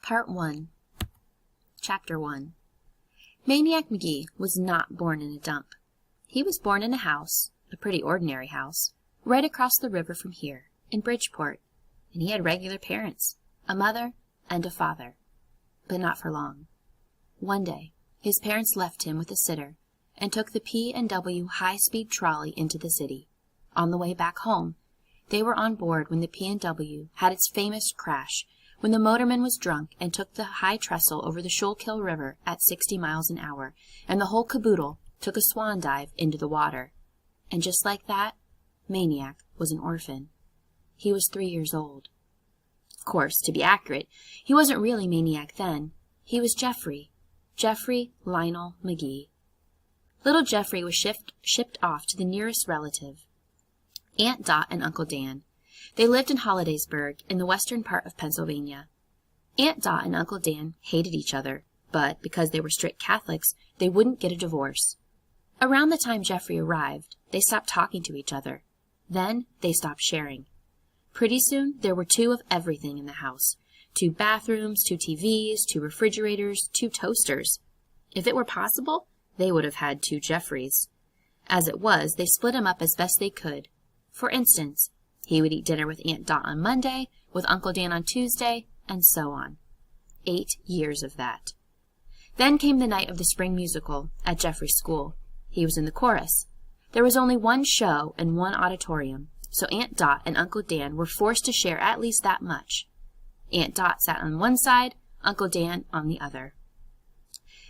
Part 1. Chapter 1. Maniac Magee was not born in a dump. He was born in a house, a pretty ordinary house, right across the river from here, in Bridgeport, and he had regular parents, a mother and a father. But not for long. One day, his parents left him with a sitter and took the P&W high-speed trolley into the city. On the way back home, they were on board when the P&W had its famous crash, when the motorman was drunk and took the high trestle over the Schuylkill River at 60 miles an hour, and the whole caboodle took a swan dive into the water. And just like that, Maniac was an orphan. He was 3 years old. Of course, to be accurate, he wasn't really Maniac then. He was Jeffrey Lionel McGee. Little Jeffrey was shipped off to the nearest relative, Aunt Dot and Uncle Dan. They lived in Hollidaysburg, in the western part of Pennsylvania. Aunt Dot and Uncle Dan hated each other, but because they were strict Catholics, they wouldn't get a divorce. Around the time Jeffrey arrived, they stopped talking to each other. Then they stopped sharing. Pretty soon, there were 2 of everything in the house. 2 bathrooms, 2 TVs, 2 refrigerators, 2 toasters. If it were possible, they would have had 2 Jeffreys. As it was, they split him up as best they could. For instance, he would eat dinner with Aunt Dot on Monday, with Uncle Dan on Tuesday, and so on. 8 years of that. Then came the night of the spring musical at Jeffrey's school. He was in the chorus. There was only 1 show and 1 auditorium, so Aunt Dot and Uncle Dan were forced to share at least that much. Aunt Dot sat on one side, Uncle Dan on the other.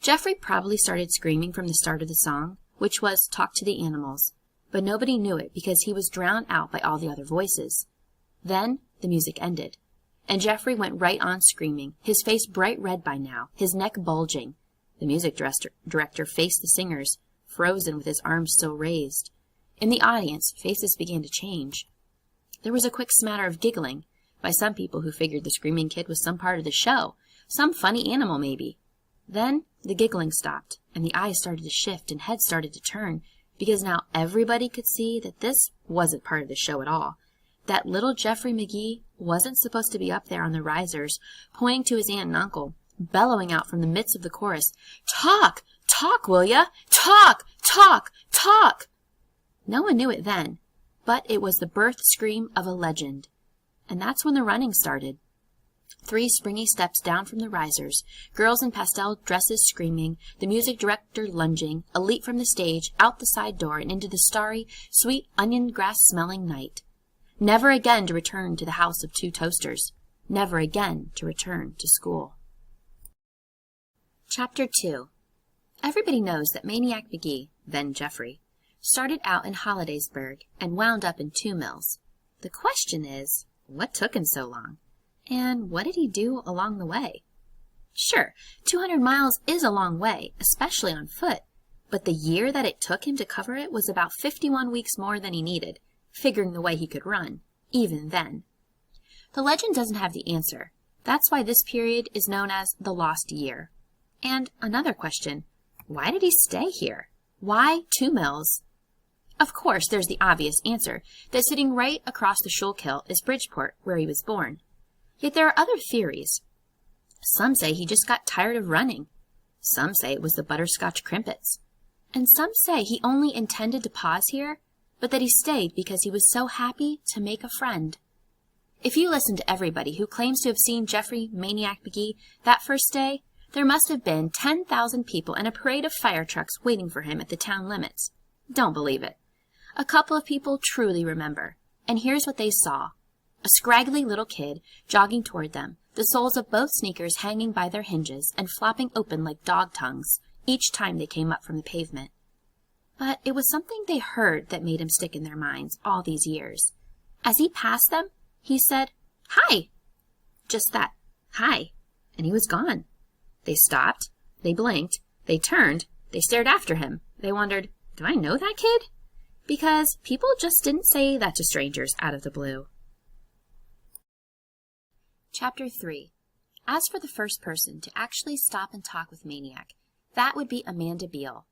Jeffrey probably started screaming from the start of the song, which was Talk to the Animals, but nobody knew it because he was drowned out by all the other voices. Then the music ended, and Jeffrey went right on screaming, his face bright red by now, his neck bulging. The music director faced the singers, frozen with his arms still raised. In the audience, faces began to change. There was a quick smatter of giggling by some people who figured the screaming kid was some part of the show, some funny animal maybe. Then the giggling stopped, and the eyes started to shift and heads started to turn, because now everybody could see that this wasn't part of the show at all, that little Jeffrey McGee wasn't supposed to be up there on the risers, pointing to his aunt and uncle, bellowing out from the midst of the chorus, "Talk! Talk, will ya? Talk! Talk! Talk!" No one knew it then, but it was the birth scream of a legend. And that's when the running started. 3 springy steps down from the risers, girls in pastel dresses screaming, the music director lunging, a leap from the stage, out the side door, and into the starry, sweet onion grass-smelling night. Never again to return to the house of 2 toasters. Never again to return to school. Chapter 2. Everybody knows that Maniac Magee, then Jeffrey, started out in Hollidaysburg and wound up in 2 Mills. The question is, what took him so long? And what did he do along the way? Sure, 200 miles is a long way, especially on foot, but the year that it took him to cover it was about 51 weeks more than he needed, figuring the way he could run, even then. The legend doesn't have the answer. That's why this period is known as the Lost Year. And another question, why did he stay here? Why 2 Mills? Of course, there's the obvious answer, that sitting right across the Schuylkill is Bridgeport, where he was born. Yet there are other theories. Some say he just got tired of running. Some say it was the butterscotch crimpets. And some say he only intended to pause here, but that he stayed because he was so happy to make a friend. If you listen to everybody who claims to have seen Jeffrey Maniac Magee that first day, there must have been 10,000 people and a parade of fire trucks waiting for him at the town limits. Don't believe it. A couple of people truly remember, and here's what they saw. A scraggly little kid jogging toward them, the soles of both sneakers hanging by their hinges and flopping open like dog tongues each time they came up from the pavement. But it was something they heard that made him stick in their minds all these years. As he passed them, he said, "Hi!" Just that, "Hi!" And he was gone. They stopped, they blinked, they turned, they stared after him. They wondered, do I know that kid? Because people just didn't say that to strangers out of the blue. Chapter 3. As for the first person to actually stop and talk with Maniac, that would be Amanda Beale,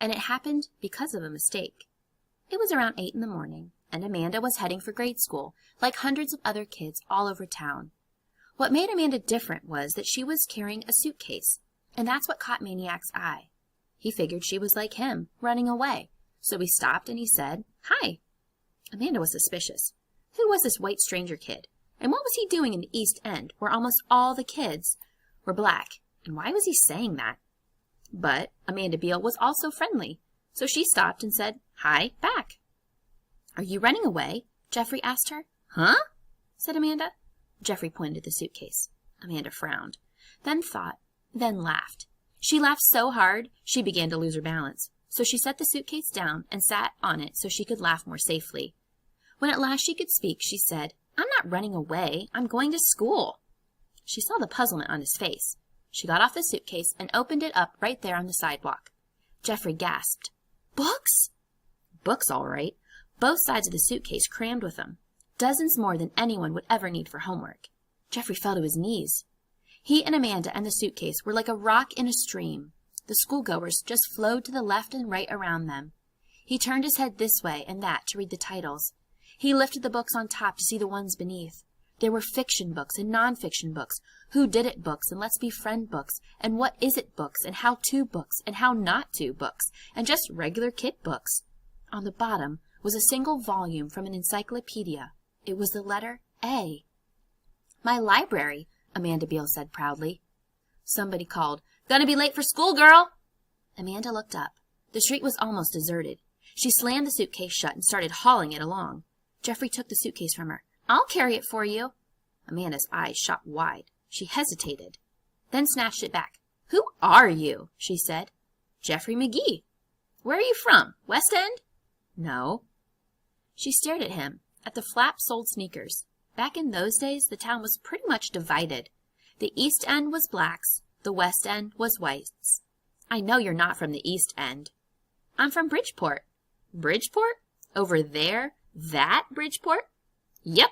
and it happened because of a mistake. It was around 8 in the morning, and Amanda was heading for grade school, like hundreds of other kids all over town. What made Amanda different was that she was carrying a suitcase, and that's what caught Maniac's eye. He figured she was like him, running away, so he stopped and he said, "Hi." Amanda was suspicious. Who was this white stranger kid? And what was he doing in the East End, where almost all the kids were black? And why was he saying that? But Amanda Beale was also friendly, so she stopped and said, "Hi, back." "Are you running away?" Jeffrey asked her. "Huh?" said Amanda. Jeffrey pointed at the suitcase. Amanda frowned, then thought, then laughed. She laughed so hard, she began to lose her balance, so she set the suitcase down and sat on it so she could laugh more safely. When at last she could speak, she said, "I'm not running away. I'm going to school." She saw the puzzlement on his face. She got off the suitcase and opened it up right there on the sidewalk. Jeffrey gasped. "Books?" Books, all right. Both sides of the suitcase crammed with them. Dozens more than anyone would ever need for homework. Jeffrey fell to his knees. He and Amanda and the suitcase were like a rock in a stream. The schoolgoers just flowed to the left and right around them. He turned his head this way and that to read the titles. He lifted the books on top to see the ones beneath. There were fiction books and nonfiction books, who-did-it books and let's be friend books, and what is it books, and how-to books, and how not to books, and just regular kid books. On the bottom was a single volume from an encyclopedia. It was the letter A. "My library," Amanda Beale said proudly. Somebody called, "Gonna be late for school, girl!" Amanda looked up. The street was almost deserted. She slammed the suitcase shut and started hauling it along. Jeffrey took the suitcase from her. "I'll carry it for you." Amanda's eyes shot wide. She hesitated, then snatched it back. "Who are you?" she said. "Jeffrey McGee." "Where are you from? West End?" "No." She stared at him, at the flap-soled sneakers. Back in those days, the town was pretty much divided. The East End was blacks, the West End was whites. "I know you're not from the East End." "I'm from Bridgeport." "Bridgeport? Over there? That Bridgeport?" "Yep."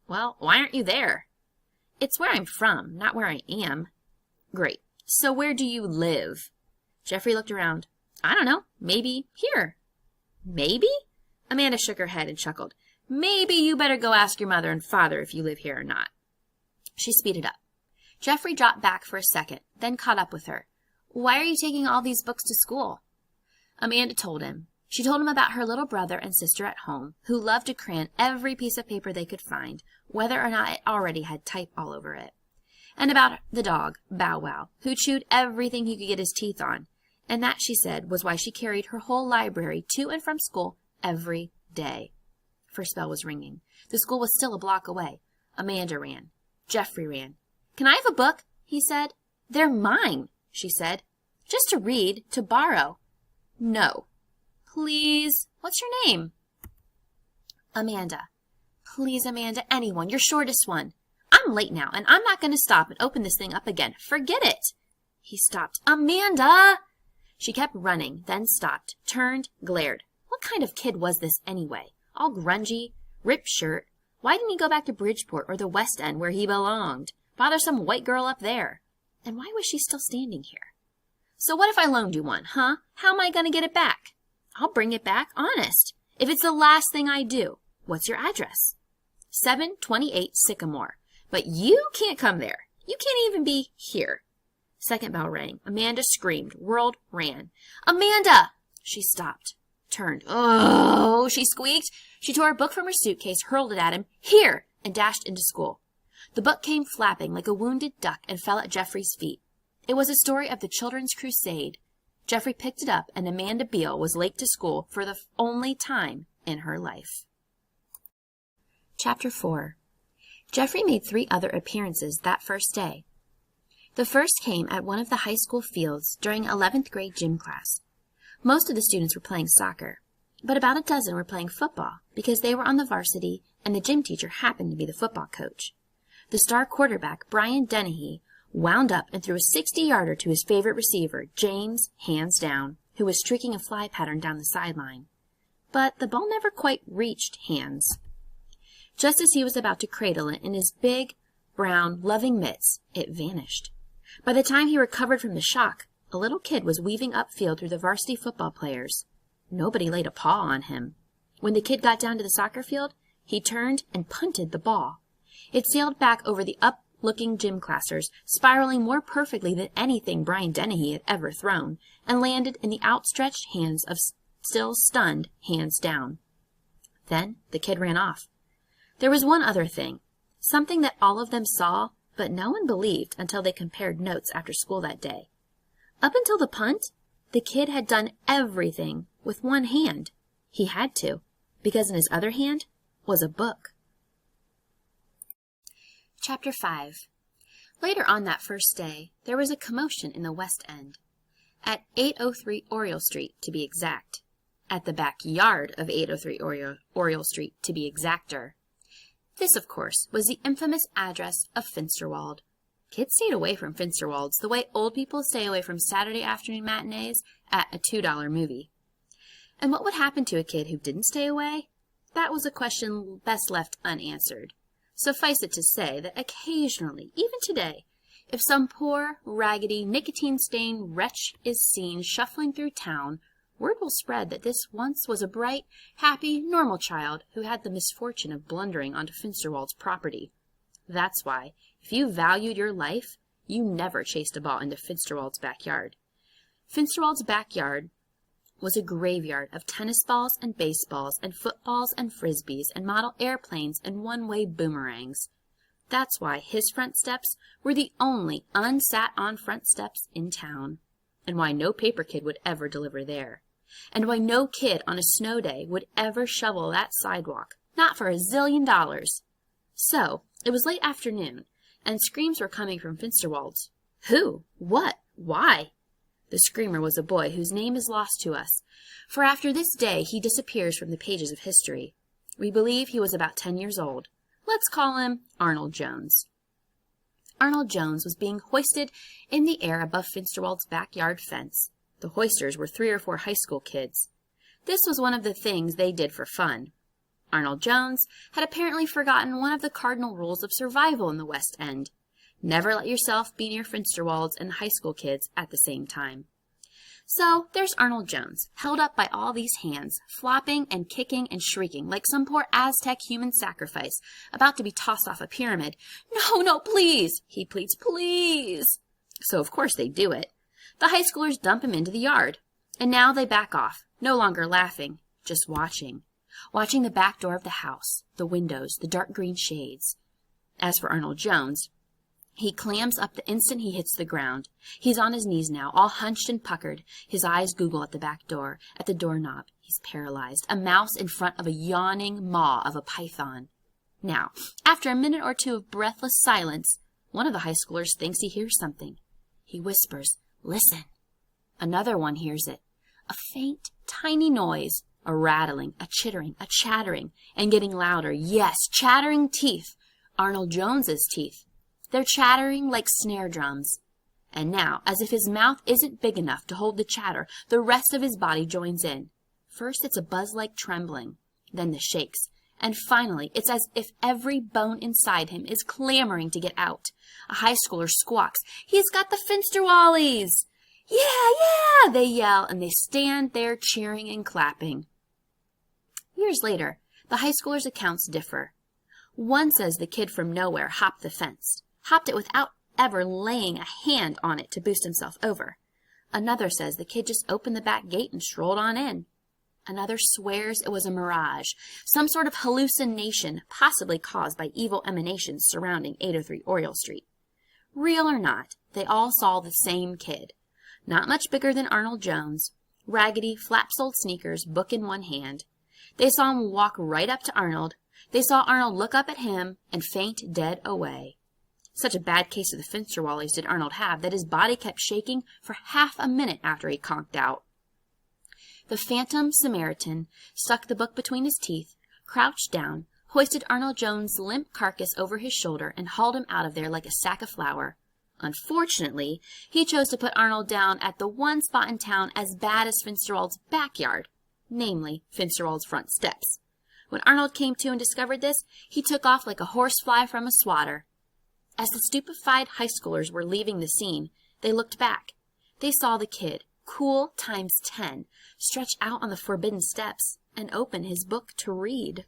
"Well, why aren't you there?" "It's where I'm from, not where I am." "Great. So where do you live?" Jeffrey looked around. "I don't know. Maybe here." "Maybe?" Amanda shook her head and chuckled. "Maybe you better go ask your mother and father if you live here or not." She speeded up. Jeffrey dropped back for a second, then caught up with her. "Why are you taking all these books to school?" Amanda told him. She told him about her little brother and sister at home, who loved to cram every piece of paper they could find, whether or not it already had type all over it. And about the dog, Bow Wow, who chewed everything he could get his teeth on. And that, she said, was why she carried her whole library to and from school every day. First bell was ringing. The school was still a block away. Amanda ran. Jeffrey ran. "Can I have a book?" he said. "They're mine," she said. "Just to read, to borrow." "No." "Please." "What's your name?" "Amanda." "Please, Amanda, anyone. You're shortest one." "I'm late now, and I'm not going to stop and open this thing up again. Forget it." He stopped. "Amanda!" She kept running, then stopped, turned, glared. What kind of kid was this anyway? All grungy, ripped shirt. Why didn't he go back to Bridgeport or the West End where he belonged? Bother some white girl up there. And why was she still standing here? "So what if I loaned you one, huh? How am I going to get it back?" "I'll bring it back, honest. If it's the last thing I do." "What's your address?" 728 Sycamore. "But you can't come there. You can't even be here." Second bell rang. Amanda screamed, whirled, ran. "Amanda!" She stopped, turned. "Oh!" she squeaked. She tore a book from her suitcase, hurled it at him. "Here!" and dashed into school. The book came flapping like a wounded duck and fell at Jeffrey's feet. It was a story of the Children's Crusade. Jeffrey picked it up, and Amanda Beale was late to school for the only time in her life. Chapter 4. Jeffrey made 3 other appearances that first day. The first came at one of the high school fields during 11th grade gym class. Most of the students were playing soccer, but about a dozen were playing football because they were on the varsity and the gym teacher happened to be the football coach. The star quarterback, Brian Dennehy, wound up and threw a 60-yarder to his favorite receiver, James Hands Down, who was streaking a fly pattern down the sideline. But the ball never quite reached Hands. Just as he was about to cradle it in his big, brown, loving mitts, it vanished. By the time he recovered from the shock, a little kid was weaving upfield through the varsity football players. Nobody laid a paw on him. When the kid got down to the soccer field, he turned and punted the ball. It sailed back over the looking gym-classers, spiraling more perfectly than anything Brian Dennehy had ever thrown, and landed in the outstretched hands of still stunned hands down. Then the kid ran off. There was one other thing, something that all of them saw, but no one believed until they compared notes after school that day. Up until the punt, the kid had done everything with one hand. He had to, because in his other hand was a book. Chapter 5. Later on that first day, there was a commotion in the West End. At 803 Oriole Street, to be exact. At the backyard of 803 Oriole Street, to be exacter. This, of course, was the infamous address of Finsterwald. Kids stayed away from Finsterwalds the way old people stay away from Saturday afternoon matinees at a $2 movie. And what would happen to a kid who didn't stay away? That was a question best left unanswered. Suffice it to say that occasionally, even today, if some poor, raggedy, nicotine-stained wretch is seen shuffling through town, word will spread that this once was a bright, happy, normal child who had the misfortune of blundering onto Finsterwald's property. That's why, if you valued your life, you never chased a ball into Finsterwald's backyard. Finsterwald's backyard was a graveyard of tennis balls and baseballs and footballs and frisbees and model airplanes and one-way boomerangs. That's why his front steps were the only unsat-on front steps in town, and why no paper kid would ever deliver there, and why no kid on a snow day would ever shovel that sidewalk, not for $1,000,000. So, it was late afternoon, and screams were coming from Finsterwald's. Who? What? Why? The screamer was a boy whose name is lost to us, for after this day he disappears from the pages of history. We believe he was about 10 years old. Let's call him Arnold Jones. Arnold Jones was being hoisted in the air above Finsterwald's backyard fence. The hoisters were 3 or 4 high school kids. This was one of the things they did for fun. Arnold Jones had apparently forgotten one of the cardinal rules of survival in the West End. Never let yourself be near Finsterwald's and the high school kids at the same time. So there's Arnold Jones, held up by all these hands, flopping and kicking and shrieking like some poor Aztec human sacrifice, about to be tossed off a pyramid. No, please, he pleads, please. So of course they do it. The high schoolers dump him into the yard. And now they back off, no longer laughing, just watching. Watching the back door of the house, the windows, the dark green shades. As for Arnold Jones, he clams up the instant he hits the ground. He's on his knees now, all hunched and puckered. His eyes Google at the back door, at the doorknob. He's paralyzed, a mouse in front of a yawning maw of a python. Now, after a minute or two of breathless silence, one of the high schoolers thinks he hears something. He whispers, "Listen." Another one hears it. A faint, tiny noise, a rattling, a chittering, a chattering, and getting louder. Yes, chattering teeth. Arnold Jones's teeth. They're chattering like snare drums. And now, as if his mouth isn't big enough to hold the chatter, the rest of his body joins in. First it's a buzz-like trembling, then the shakes, and finally it's as if every bone inside him is clamoring to get out. A high schooler squawks, "He's got the Finsterwallies!" Yeah, they yell, and they stand there cheering and clapping. Years later, the high schoolers' accounts differ. One says the kid from nowhere hopped the fence. Hopped it without ever laying a hand on it to boost himself over. Another says the kid just opened the back gate and strolled on in. Another swears it was a mirage, some sort of hallucination possibly caused by evil emanations surrounding 803 Oriole Street. Real or not, they all saw the same kid. Not much bigger than Arnold Jones, raggedy, flap-soled sneakers, book in one hand. They saw him walk right up to Arnold. They saw Arnold look up at him and faint dead away. Such a bad case of the Finsterwallies did Arnold have that his body kept shaking for half a minute after he conked out. The phantom Samaritan stuck the book between his teeth, crouched down, hoisted Arnold Jones' limp carcass over his shoulder, and hauled him out of there like a sack of flour. Unfortunately, he chose to put Arnold down at the one spot in town as bad as Finsterwald's backyard, namely Finsterwald's front steps. When Arnold came to and discovered this, he took off like a horsefly from a swatter. As the stupefied high schoolers were leaving the scene, they looked back. They saw the kid, cool times 10, stretch out on the forbidden steps and open his book to read.